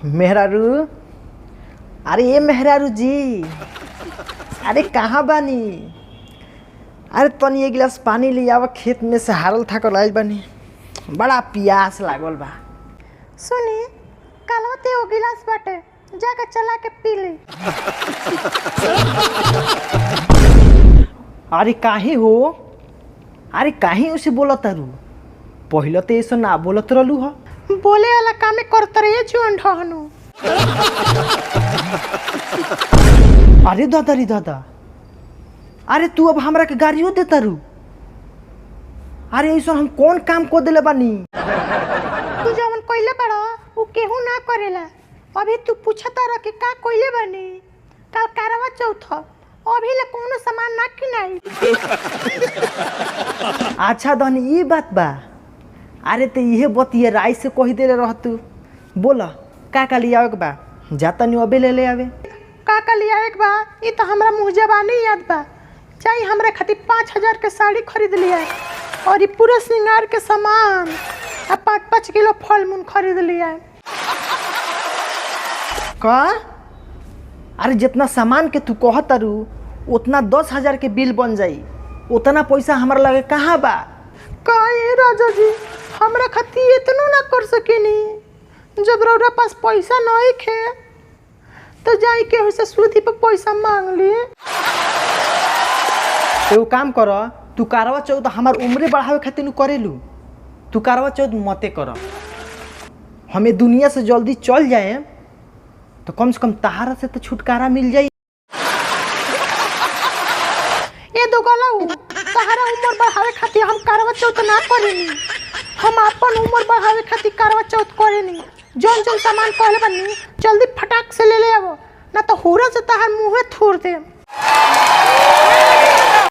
मेहरारू, अरे ये मेहरारू जी, अरे कहाँ बानी? अरे तनी एक गिलास पानी ले आवा, खेत में से हारल था कर आइल बानी, बड़ा प्यास लागल बा। सुनी, कलवते वो गिलास बाटे, जाकर चला के पी ले। अरे काहे हो? अरे काहे उसे बोलत तारू? पहले तो ऐसा ना बोलत रहलू हो। बोले वाला काम करत रहिए जोन ढहनु। अरे दादा रे दादा, अरे तू अब हमरा के गाड़ियों दे तारू? अरे ऐसा हम कौन काम को देले बानी? तू जवन कइले बड़ा वो केहू ना करेला। अभी तू पूछता रह कि का कइले बानी? कल करवा चौथ, अभी ले कोनो सामान ना किनाई। अच्छा धनी ये बात बा। अरे तो ये बतिए राय से कही देले रह तू। बोला का लिया आवे के बा? जाता नहीं अबे ले आवे। का लिया एक बा? ये तो हमरा मुँह जबानी याद बा। चाहिए हमरा खातिर 5000 के साड़ी खरीद लिया और ये पूरा श्रृंगार के सामान और 5-5 किलो फल मूल खरीद लिया। का? अरे जितना सामान के तू कहत तारू उतना 10,000 के बिल बन जाई। उतना पैसा हमारा लगे कहाँ बा? का ये राजा जी, हमरा खातिर इतना ना कर सकेनी। जब रौरा पास पैसा नहीं खे तो जाई के उसे सूदी पर पैसा मांग ली। तो काम कर, तू करवा चौथ हमार उम्र बढ़ावे खातिर करेलू। तू करवा चौथ मते कर। हमें दुनिया से जल्दी चल जाए तो कम से कम तहारा से तो छुटकारा मिल जाए। ये दो गलाऊ तहारा उम्र बढ़ावे खातिर हम करवा चौथ ना करेनी। हम अपन उम्र बढ़ावे खातिर करवा चौथ करेनी। जौन जौन सामान कहले बनी जल्दी फटाक से ले आवो, ना तो हुरा से तहार मुँहे थूर दे।